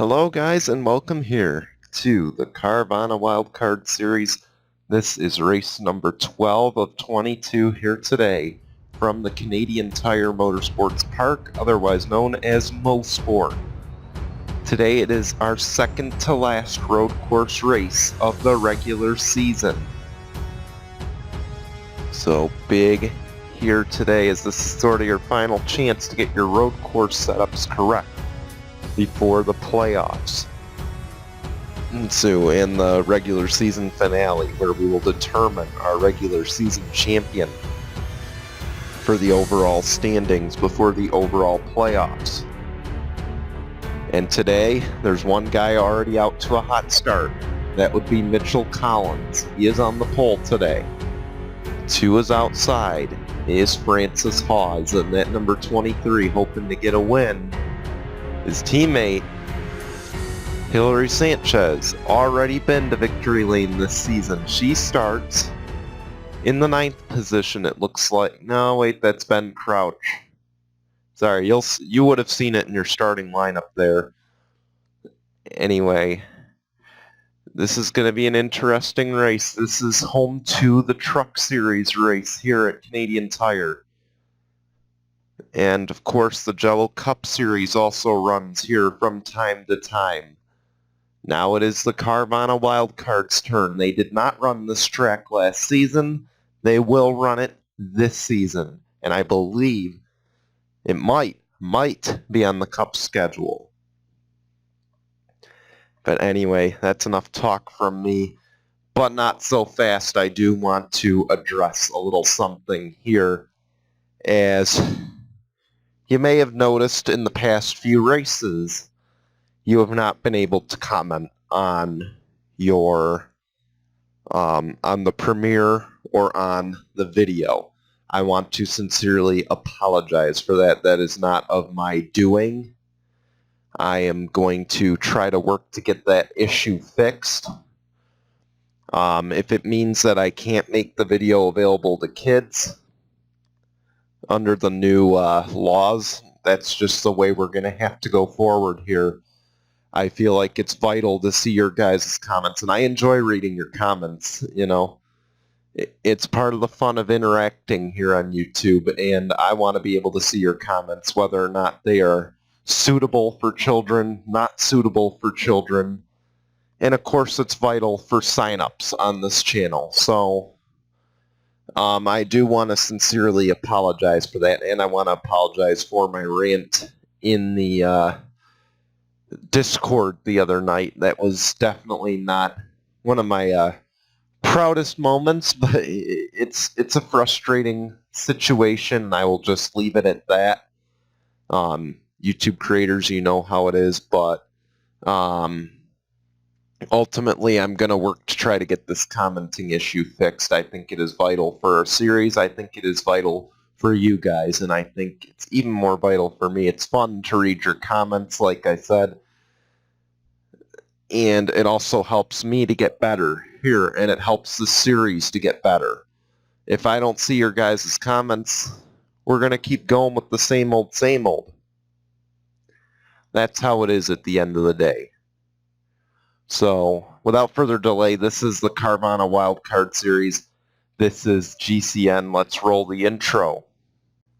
Hello guys and welcome here to the Carvana Wildcard Series. This is race number 12 of 22 here today from the Canadian Tire Motorsports Park, otherwise known as MoSport. Today it is our second to last road course race of the regular season. So big here today, as this is sort of your final chance to get your road course setups correct before the playoffs. And so in the regular season finale, where we will determine our regular season champion for the overall standings before the overall playoffs. And today, there's one guy already out to a hot start. That would be Mitchell Collins. He is on the pole today. Two is outside is Francis Hawes, and that number 23 hoping to get a win. His teammate, Hillary Sanchez, already been to victory lane this season. She starts in the 9th position, it looks like. No, wait, that's Ben Crouch. Sorry, you would have seen it in your starting lineup there. Anyway, this is going to be an interesting race. This is home to the Truck Series race here at Canadian Tire. And of course the Jello Cup Series also runs here from time to time. Now it is the Carvana Wildcard's turn. They did not run this track last season. They will run it this season. And I believe it might be on the Cup schedule. But anyway, that's enough talk from me. But not so fast. I do want to address a little something here, as you may have noticed in the past few races, you have not been able to comment on your on the premiere or on the video. I want to sincerely apologize for that. That is not of my doing. I am going to try to work to get that issue fixed. If it means that I can't make the video available to kids under the new laws, that's just the way we're going to have to go forward here. I feel like it's vital to see your guys' comments, and I enjoy reading your comments. You know, it's part of the fun of interacting here on YouTube, and I want to be able to see your comments, whether or not they are suitable for children, not suitable for children. And of course, it's vital for sign-ups on this channel. So I do want to sincerely apologize for that, and I want to apologize for my rant in the Discord the other night. That was definitely not one of my proudest moments, but it's a frustrating situation, and I will just leave it at that. YouTube creators, you know how it is, but ultimately I'm going to work to try to get this commenting issue fixed. I think it is vital for our series. I think it is vital for you guys, and I think it's even more vital for me. It's fun to read your comments, like I said, and it also helps me to get better here, and it helps the series to get better. If I don't see your guys' comments, we're going to keep going with the same old, same old. That's how it is at the end of the day. So, without further delay, this is the Carvana Wildcard Series. This is GCN. Let's roll the intro.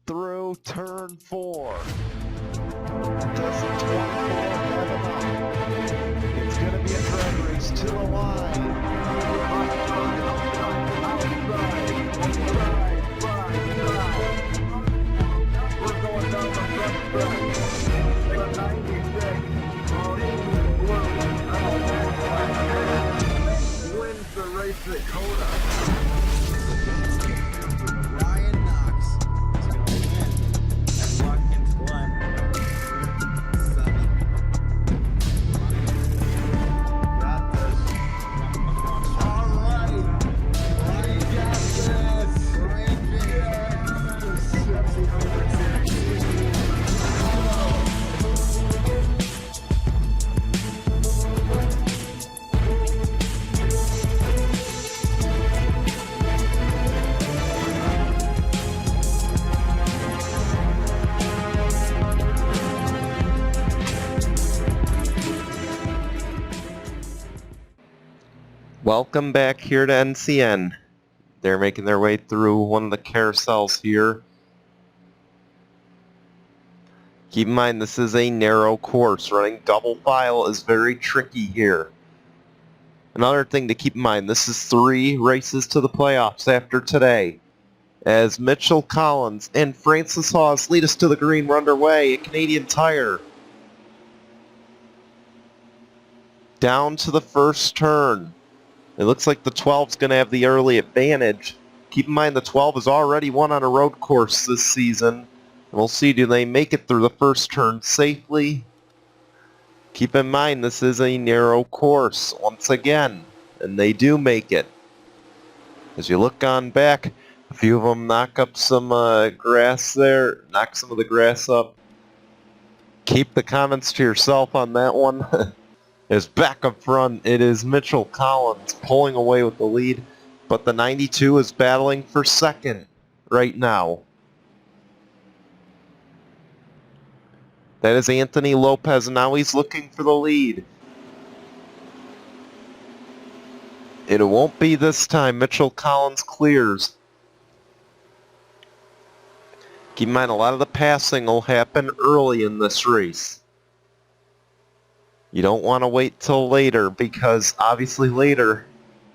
Through turn 4. Does the 24 have enough? It's going to be a drag race to the line. We're going down the front stretch. Wins the race at Coda. Ryan Knox is going to win at Watkins Glen. 7. Got this. Welcome back here to NCN. They're making their way through one of the carousels here. Keep in mind, this is a narrow course. Running double file is very tricky here. Another thing to keep in mind, this is 3 races to the playoffs after today. As Mitchell Collins and Francis Hawes lead us to the green, we're underway at Canadian Tire. Down to the first turn. It looks like the 12's going to have the early advantage. Keep in mind the 12 has already won on a road course this season. We'll see, do they make it through the first turn safely? Keep in mind this is a narrow course once again, and they do make it. As you look on back, a few of them knock up some grass there, knock some of the grass up. Keep the comments to yourself on that one. As back up front, it is Mitchell Collins pulling away with the lead, but the 92 is battling for second right now. That is Anthony Lopez, and now he's looking for the lead. It won't be this time. Mitchell Collins clears. Keep in mind, a lot of the passing will happen early in this race. You don't want to wait till later, because obviously later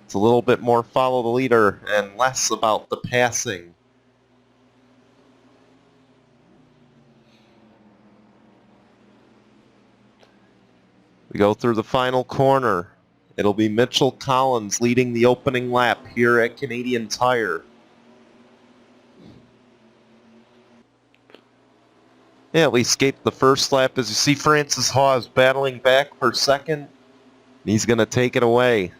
it's a little bit more follow the leader and less about the passing. We go through the final corner. It'll be Mitchell Collins leading the opening lap here at Canadian Tire. Yeah, we escaped the first lap. As you see, Francis Hawes battling back for second. He's going to take it away.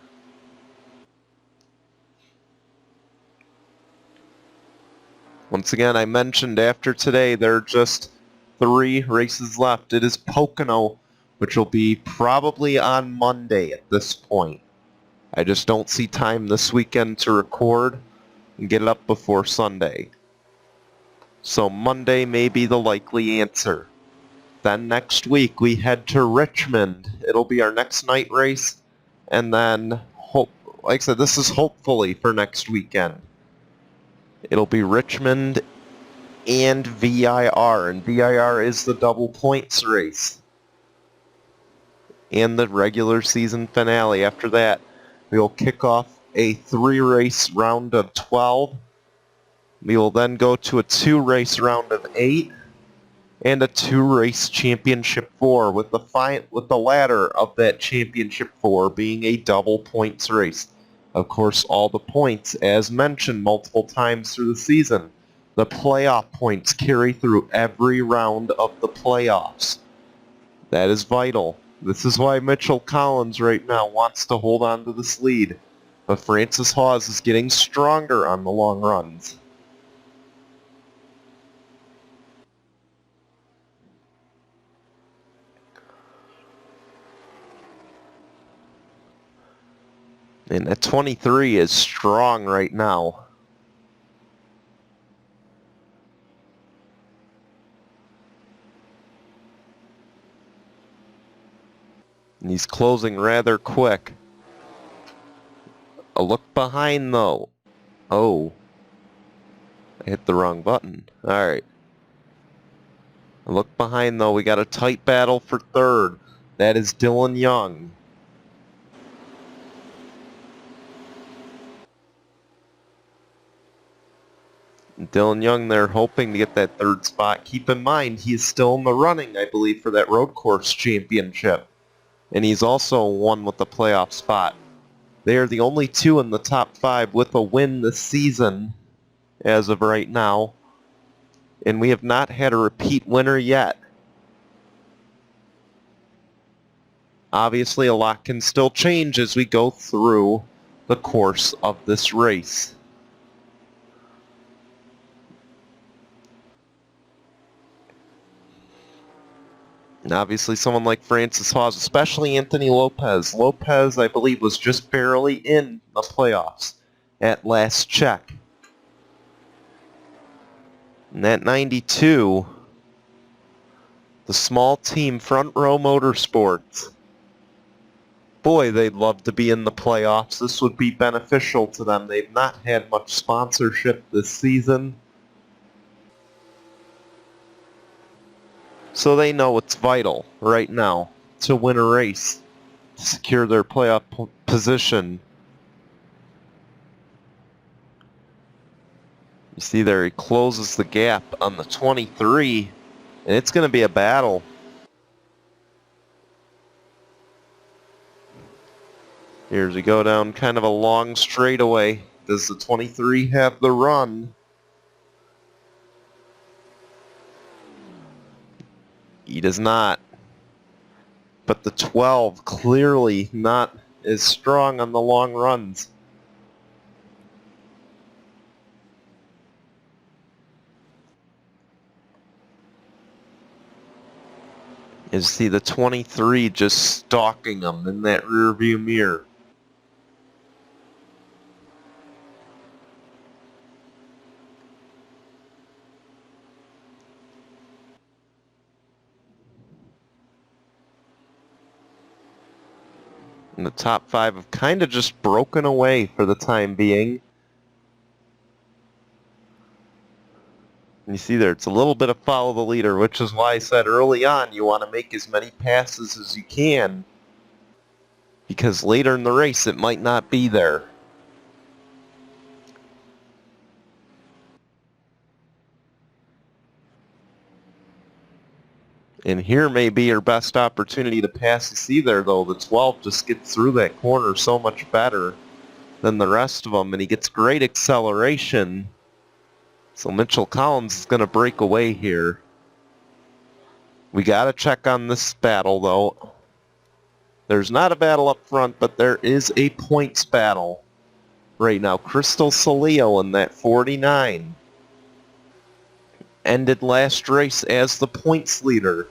Once again, I mentioned after today there are just 3 races left. It is Pocono, which will be probably on Monday at this point. I just don't see time this weekend to record and get it up before Sunday. So Monday may be the likely answer. Then next week we head to Richmond. It'll be our next night race. And then, like I said, this is hopefully for next weekend. It'll be Richmond and VIR. And VIR is the double points race. And the regular season finale. After that, we will kick off a 3-race round of 12. We will then go to a 2-race round of 8 and a 2-race championship 4, with the latter of that championship 4 being a double points race. Of course, all the points, as mentioned multiple times through the season, the playoff points carry through every round of the playoffs. That is vital. This is why Mitchell Collins right now wants to hold on to this lead. But Francis Hawes is getting stronger on the long runs. And that 23 is strong right now. And he's closing rather quick. A look behind though. Oh. I hit the wrong button. Alright. A look behind though. We got a tight battle for third. That is Dylan Young. Dylan Young there hoping to get that 3rd spot. Keep in mind, he's still in the running, I believe, for that road course championship. And he's also won with the playoff spot. They are the only 2 in the top 5 with a win this season as of right now. And we have not had a repeat winner yet. Obviously, a lot can still change as we go through the course of this race. And obviously someone like Francis Hawes, especially Anthony Lopez. Lopez, I believe, was just barely in the playoffs at last check. And that 92, the small team Front Row Motorsports. Boy, they'd love to be in the playoffs. This would be beneficial to them. They've not had much sponsorship this season, so they know it's vital right now to win a race, to secure their playoff position. You see there, he closes the gap on the 23, and it's going to be a battle. Here's we go down kind of a long straightaway. Does the 23 have the run? He does not. But the 12 clearly not as strong on the long runs. You see the 23 just stalking them in that rear view mirror. And the top 5 have kind of just broken away for the time being. And you see there, it's a little bit of follow the leader, which is why I said early on you want to make as many passes as you can, because later in the race it might not be there. And here may be your best opportunity to pass. You see there, though, the 12 just gets through that corner so much better than the rest of them, and he gets great acceleration. So Mitchell Collins is going to break away here. We got to check on this battle, though. There's not a battle up front, but there is a points battle right now. Crystal Salio in that 49 ended last race as the points leader.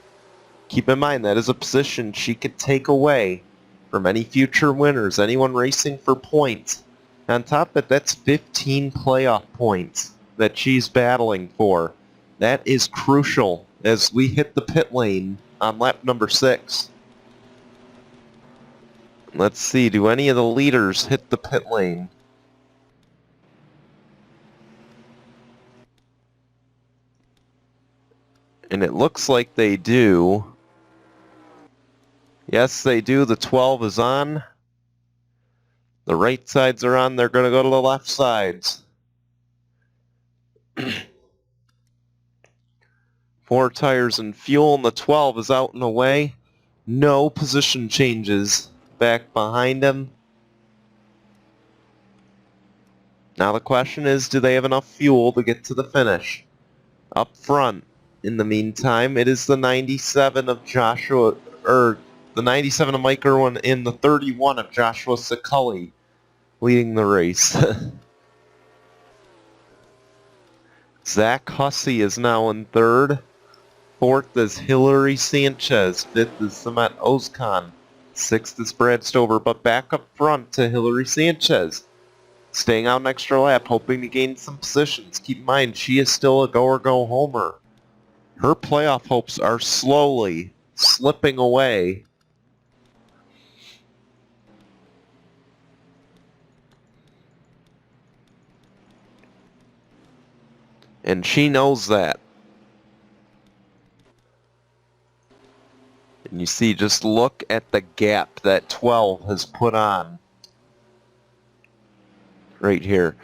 Keep in mind, that is a position she could take away from any future winners, anyone racing for points. On top of it, that's 15 playoff points that she's battling for. That is crucial as we hit the pit lane on lap number 6. Let's see, do any of the leaders hit the pit lane? And it looks like they do. Yes, they do. The 12 is on. The right sides are on. They're going to go to the left sides. 4 tires and fuel, and the 12 is out and away. No position changes back behind him. Now the question is, do they have enough fuel to get to the finish? Up front, in the meantime, it is the 97 of Joshua, or the 97 of Mike Irwin and the 31 of Joshua Siculli leading the race. Zach Hussey is now in 3rd. 4th is Hillary Sanchez. 5th is Samet Ozkan. 6th is Brad Stover, but back up front to Hillary Sanchez. Staying out an extra lap, hoping to gain some positions. Keep in mind, she is still a go-or-go-homer. Her playoff hopes are slowly slipping away. And she knows that. And you see, just look at the gap that 12 has put on. Right here.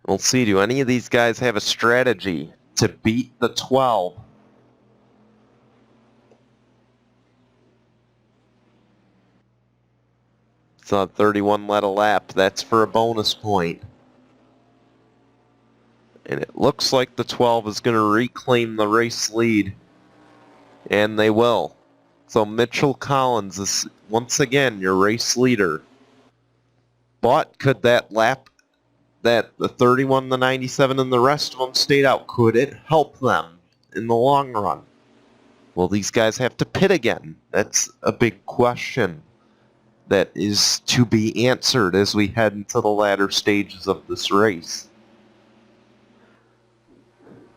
We'll see, do any of these guys have a strategy to beat the 12? Saw 31 led a lap. That's for a bonus point. And it looks like the 12 is going to reclaim the race lead. And they will. So Mitchell Collins is once again your race leader. But could that lap, that the 31, the 97, and the rest of them stayed out, could it help them in the long run? Will these guys have to pit again? That's a big question that is to be answered as we head into the latter stages of this race.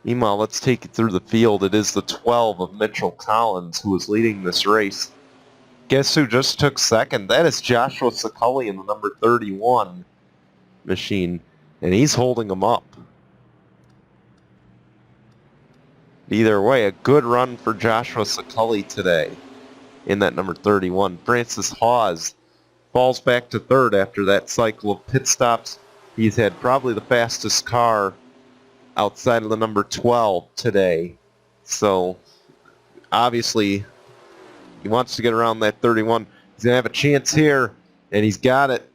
Meanwhile, let's take it through the field. It is the 12 of Mitchell Collins who is leading this race. guess who just took second? That is Joshua Saculli in the number 31 machine, and he's holding them up. Either way, a good run for Joshua Saculli today in that number 31. Francis Hawes falls back to third after that cycle of pit stops. He's had probably the fastest car outside of the number 12 today. So, obviously, he wants to get around that 31. He's going to have a chance here, and he's got it.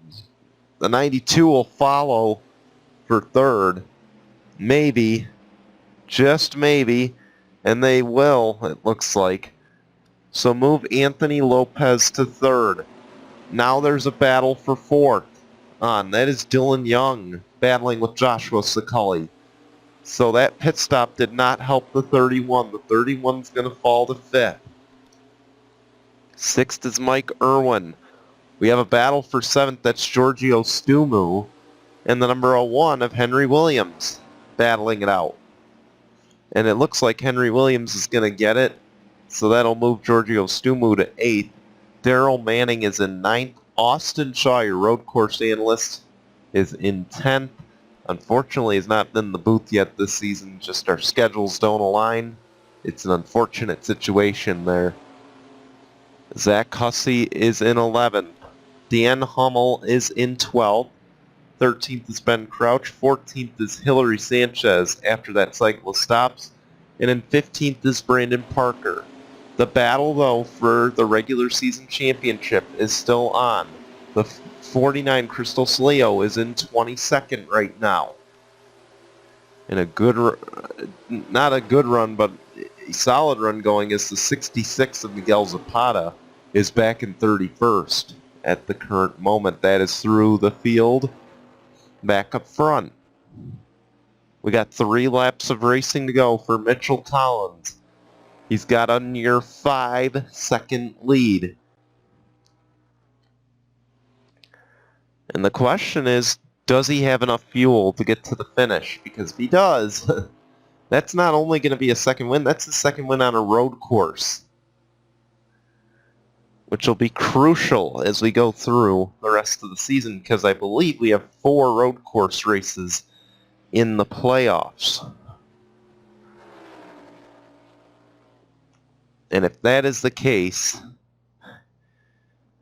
The 92 will follow for third. Maybe, just maybe, and they will, it looks like. So move Anthony Lopez to third. Now there's a battle for fourth on. That is Dylan Young battling with Joshua Saculli. So that pit stop did not help the 31. The 31's going to fall to fifth. Sixth is Mike Irwin. We have a battle for seventh. That's Giorgio Stumu. And the number 01 of Henry Williams battling it out. And it looks like Henry Williams is going to get it. So that'll move Giorgio Stumu to eighth. Daryl Manning is in ninth. Austin Shaw, your road course analyst, is in 10th. Unfortunately, he's not in the booth yet this season. Just our schedules don't align. It's an unfortunate situation there. Zach Hussey is in 11th. Dan Hummel is in 12th. 13th is Ben Crouch. 14th is Hillary Sanchez after that cycle of stops. And in 15th is Brandon Parker. The battle, though, for the regular season championship is still on. The 49 Crystal Saleo is in 22nd right now. And a good, not a good run, but a solid run going is the 66 of Miguel Zapata is back in 31st at the current moment. That is through the field, back up front. We got 3 laps of racing to go for Mitchell Collins. He's got a near 5-second lead. And the question is, does he have enough fuel to get to the finish? Because if he does, that's not only going to be a second win, that's a second win on a road course, which will be crucial as we go through the rest of the season, because I believe we have 4 road course races in the playoffs. And if that is the case,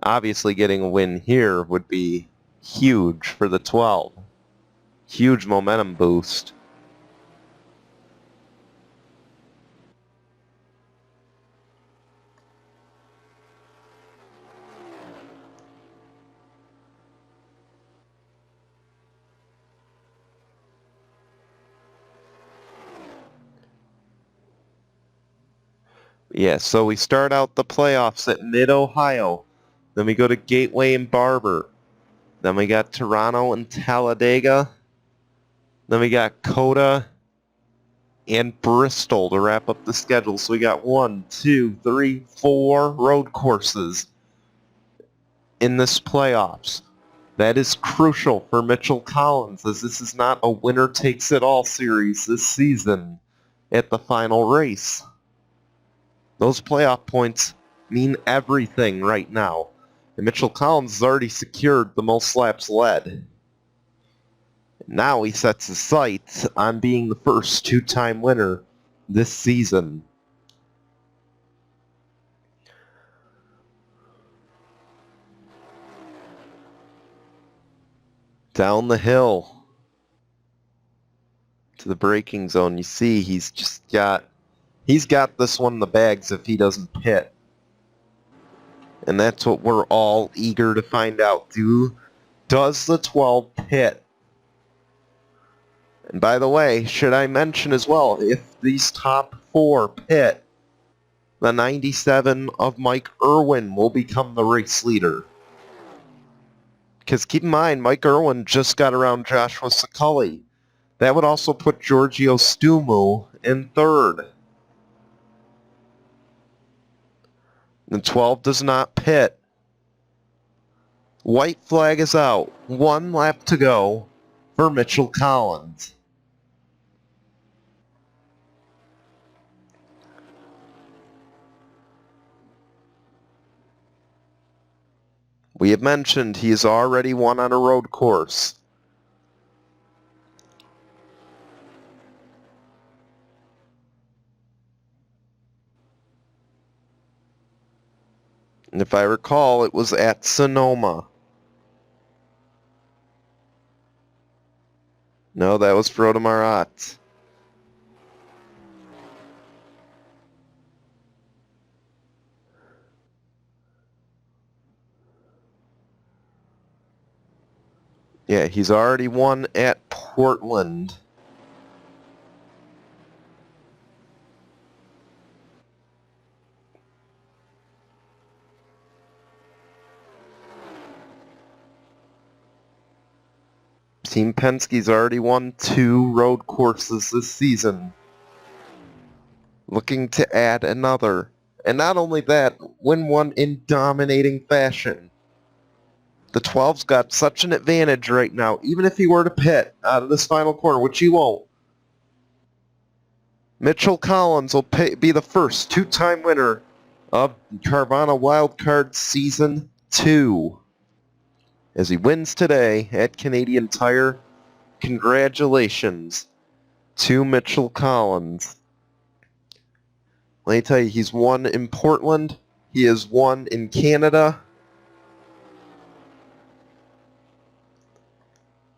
obviously getting a win here would be huge for the 12. Huge momentum boost. Yeah, so we start out the playoffs at Mid-Ohio. Then we go to Gateway and Barber. Then we got Toronto and Talladega. Then we got Coda and Bristol to wrap up the schedule. So we got 1, 2, 3, 4 road courses in this playoffs. That is crucial for Mitchell Collins, as this is not a winner-takes-it-all series this season at the final race. Those playoff points mean everything right now. And Mitchell Collins has already secured the most laps led. Now he sets his sights on being the first 2-time winner this season. Down the hill to the braking zone. You see he's got this one in the bags if he doesn't pit. And that's what we're all eager to find out. Does the 12 pit? And by the way, should I mention as well, if these top 4 pit, the 97 of Mike Irwin will become the race leader. Because keep in mind, Mike Irwin just got around Joshua Saculli. That would also put Giorgio Stumu in third. The 12 does not pit. White flag is out. 1 lap to go for Mitchell Collins. We have mentioned he has already won on a road course. And if I recall, it was at Sonoma. No, that was Frodo Marat. Yeah, he's already won at Portland. Team Penske's already won 2 road courses this season. Looking to add another. And not only that, win one in dominating fashion. The 12's got such an advantage right now, even if he were to pit out of this final corner, which he won't. Mitchell Collins will be the first 2-time winner of Carvana Wildcard Season 2. As he wins today at Canadian Tire, congratulations to Mitchell Collins. Let me tell you, he's won in Portland. He has won in Canada.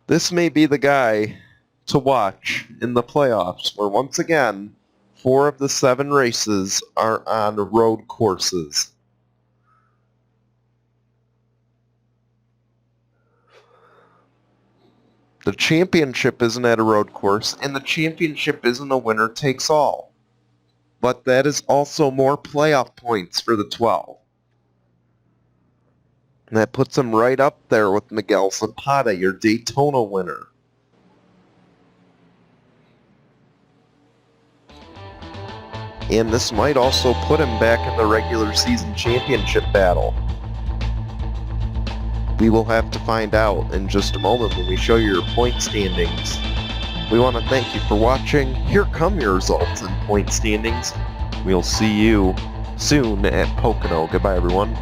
This may be the guy to watch in the playoffs, where once again, 4 of the 7 races are on road courses. The championship isn't at a road course, and the championship isn't a winner-takes-all. But that is also more playoff points for the 12. And that puts him right up there with Miguel Zapata, your Daytona winner. And this might also put him back in the regular season championship battle. We will have to find out in just a moment when we show you your point standings. We want to thank you for watching. Here come your results and point standings. We'll see you soon at Pocono. Goodbye, everyone.